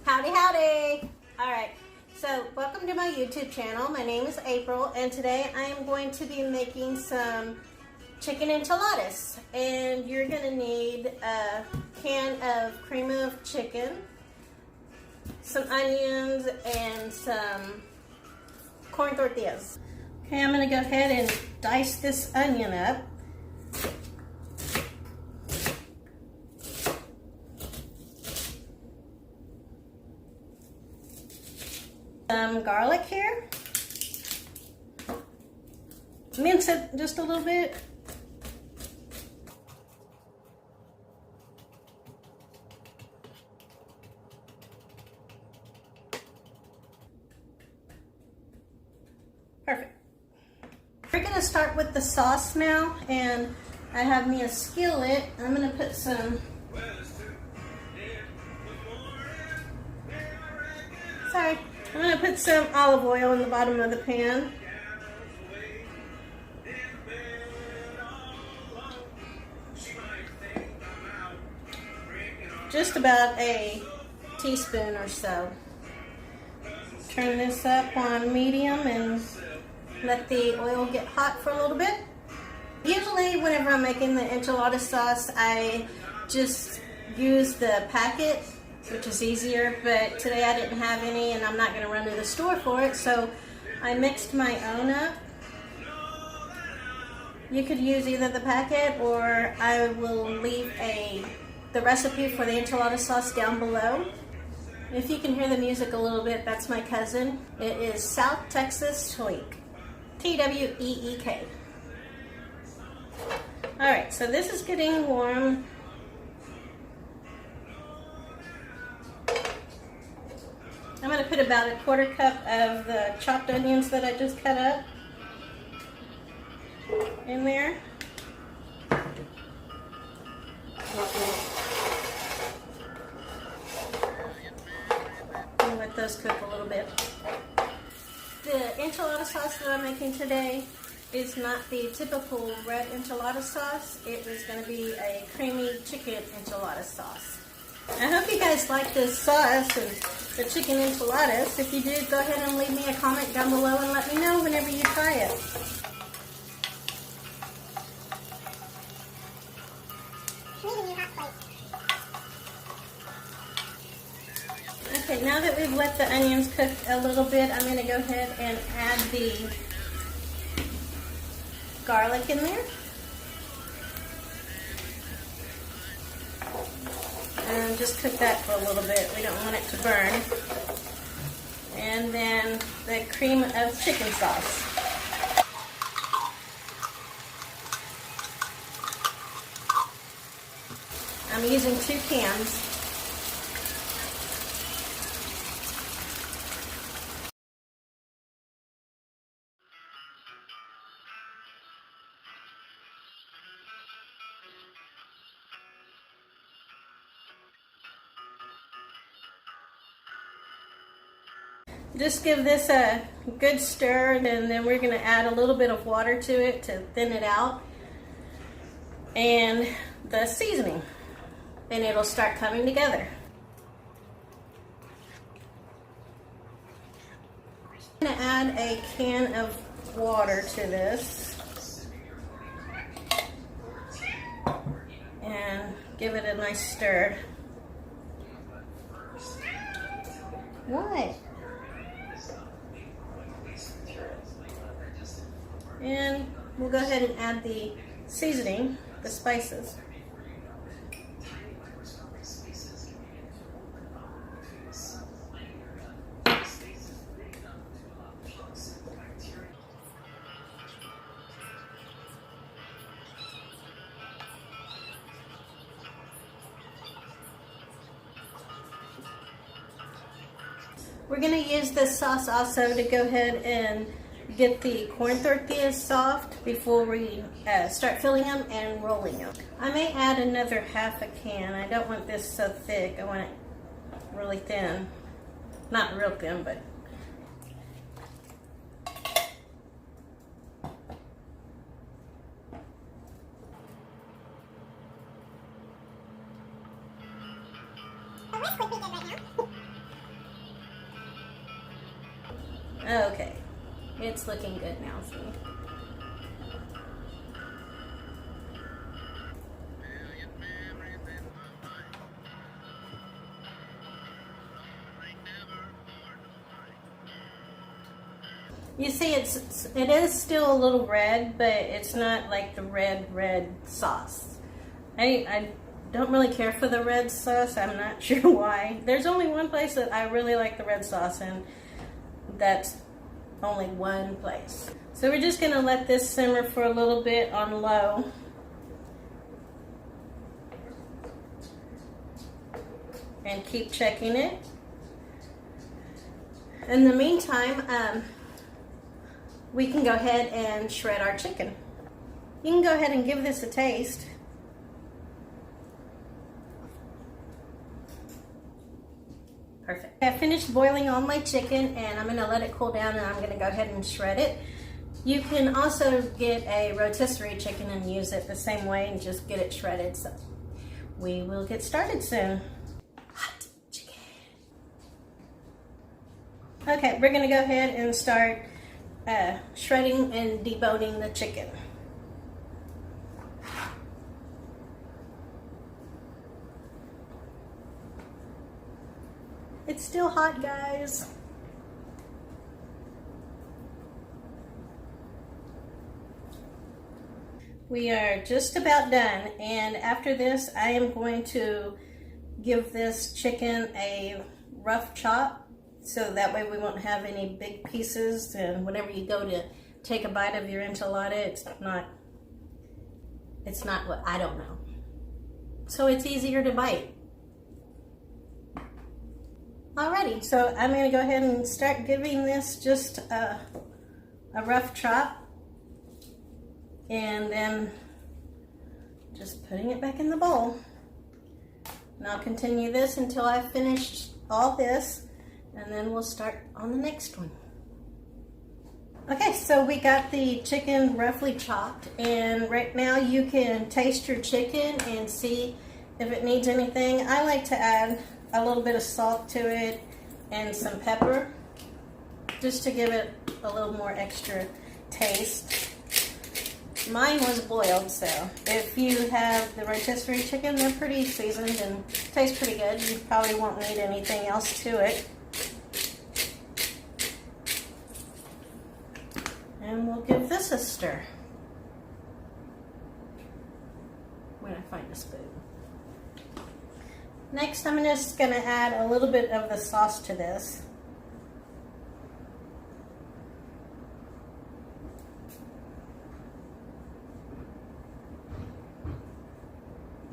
Howdy, howdy! Alright, so welcome to my YouTube channel. My name is April, and today I am going to be making some chicken enchiladas. And you're going to need a can of cream of chicken, some onions, and some corn tortillas. Okay, I'm going to go ahead and dice this onion up. Some garlic here. Mince it just a little bit. Perfect. We're going to start with the sauce now, and I have me a skillet. I'm going to put some I'm going to put some olive oil in the bottom of the pan. Just about a teaspoon or so. Turn this up on medium and let the oil get hot for a little bit. Usually whenever I'm making the enchilada sauce, I just use the packet, which is easier, but today I didn't have any and I'm not going to run to the store for it, so I mixed my own up. You could use either the packet, or I will leave the recipe for the enchilada sauce down below. If you can hear the music a little bit, that's my cousin. It is South Texas Tweek. T-W-E-E-K. Alright, so this is getting warm. I'm going to put about a quarter cup of the chopped onions that I just cut up in there. And let those cook a little bit. The enchilada sauce that I'm making today is not the typical red enchilada sauce. It is going to be a creamy chicken enchilada sauce. I hope you guys like this sauce and the chicken enchiladas. If you do, go ahead and leave me a comment down below and let me know whenever you try it. Okay, now that we've let the onions cook a little bit, I'm going to go ahead and add the garlic in there. And just cook that for a little bit. We don't want it to burn. And then the cream of chicken sauce. I'm using 2 cans. Just give this a good stir, and then we're going to add a little bit of water to it to thin it out, and the seasoning, and it'll start coming together. I'm going to add a can of water to this and give it a nice stir. What? And we'll go ahead and add the seasoning, the spices. We're going to use this sauce also to go ahead and get the corn tortillas soft before we start filling them and rolling them. I may add another half a can. I don't want this so thick. I want it really thin. Not real thin, but The rice would be good right now. Okay, it's looking good now, see? You see, it is still a little red, but it's not like the red sauce. I don't really care for the red sauce. I'm not sure why. There's only one place that I really like the red sauce, and that's only one place. So we're just gonna let this simmer for a little bit on low. And keep checking it. In the meantime, we can go ahead and shred our chicken. You can go ahead and give this a taste. Perfect. I finished boiling all my chicken and I'm gonna let it cool down and I'm gonna go ahead and shred it. You can also get a rotisserie chicken and use it the same way and just get it shredded. So we will get started soon. Hot chicken. Okay, we're gonna go ahead and start shredding and deboning the chicken. It's still hot, guys. We are just about done, and after this I am going to give this chicken a rough chop so that way we won't have any big pieces, and whenever you go to take a bite of your enchilada, it's not what, I don't know. So it's easier to bite. Alrighty, so I'm going to go ahead and start giving this just a rough chop and then just putting it back in the bowl. And I'll continue this until I've finished all this, and then we'll start on the next one. Okay, so we got the chicken roughly chopped, and right now you can taste your chicken and see if it needs anything. I like to add a little bit of salt to it and some pepper just to give it a little more extra taste. Mine was boiled, so if you have the rotisserie chicken, they're pretty seasoned and taste pretty good. You probably won't need anything else to it. And we'll give this a stir. When I find a spoon. Next, I'm just going to add a little bit of the sauce to this.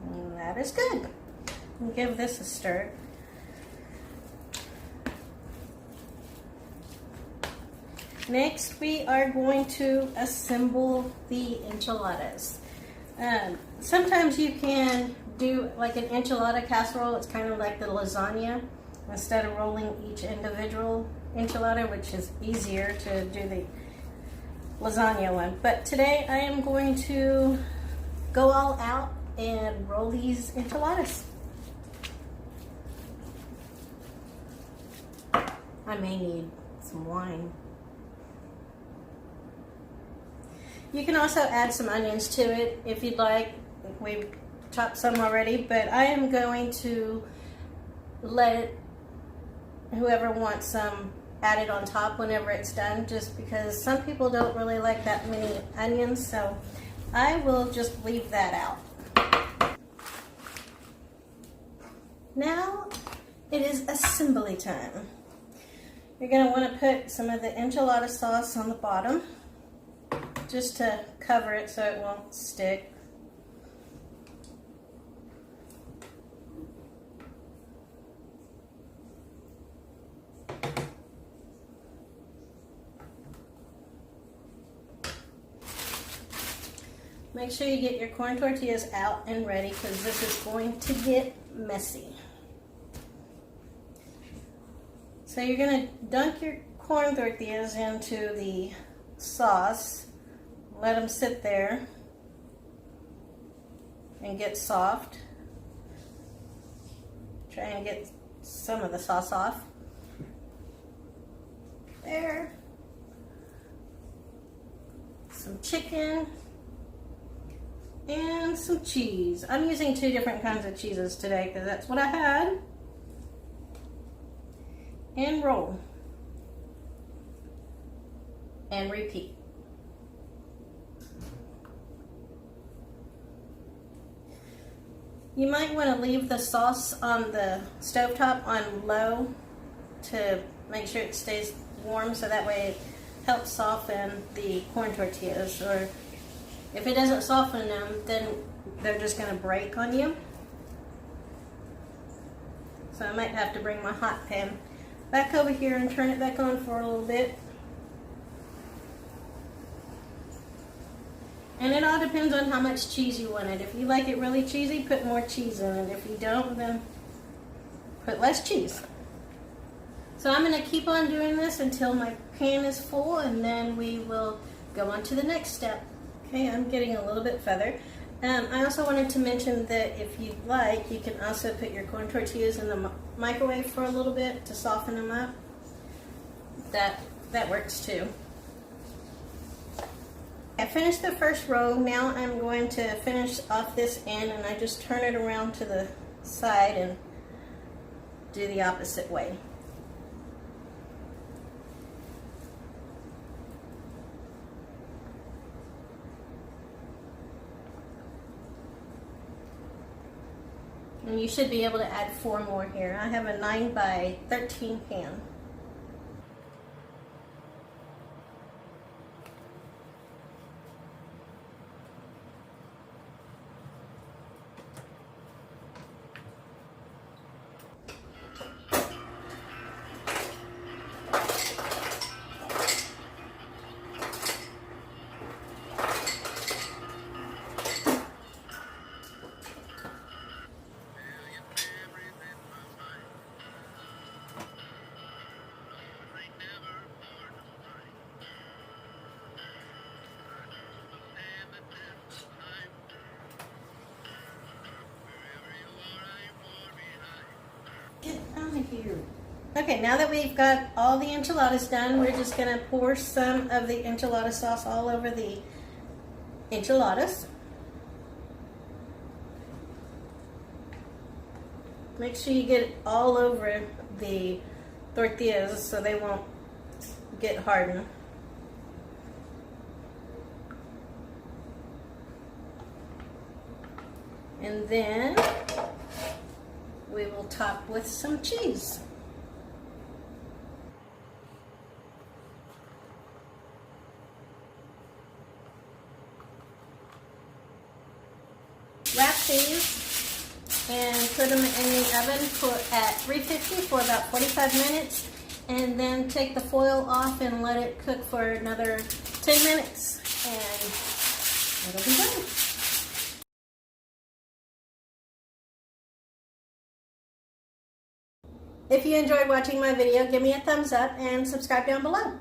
And that is good. We'll give this a stir. Next, we are going to assemble the enchiladas. Sometimes you can do like an enchilada casserole. It's kind of like the lasagna. Instead of rolling each individual enchilada, which is easier to do the lasagna one. But today I am going to go all out and roll these enchiladas. I may need some wine. You can also add some onions to it if you'd like. We've chopped some already, but I am going to let whoever wants some add it on top whenever it's done, just because some people don't really like that many onions, so I will just leave that out. Now it is assembly time. You're going to want to put some of the enchilada sauce on the bottom, just to cover it so it won't stick. Make sure you get your corn tortillas out and ready, because this is going to get messy. So you're going to dunk your corn tortillas into the sauce. Let them sit there and get soft. Try and get some of the sauce off. There. some chicken, and some cheese. I'm using 2 different kinds of cheeses today because that's what I had. And roll. And repeat. You might want to leave the sauce on the stovetop on low to make sure it stays warm, so that way it helps soften the corn tortillas. Or if it doesn't soften them, then they're just going to break on you. So I might have to bring my hot pan back over here and turn it back on for a little bit. And it all depends on how much cheese you wanted. If you like it really cheesy, put more cheese in it. If you don't, then put less cheese. So I'm going to keep on doing this until my pan is full, and then we will go on to the next step. Okay, I'm getting a little bit feathered. I also wanted to mention that if you'd like, you can also put your corn tortillas in the microwave for a little bit to soften them up. That works too. I finished the first row. Now I'm going to finish off this end, and I just turn it around to the side and do the opposite way. And you should be able to add 4 more here. I have a 9 by 13 pan. Get out of here. Okay, now that we've got all the enchiladas done, we're just going to pour some of the enchilada sauce all over the enchiladas. Make sure you get it all over the tortillas so they won't get hardened. And then we will top with some cheese. Wrap these and put them in the oven at 350 for about 45 minutes, and then take the foil off and let it cook for another 10 minutes, and it'll be done. If you enjoyed watching my video, give me a thumbs up and subscribe down below.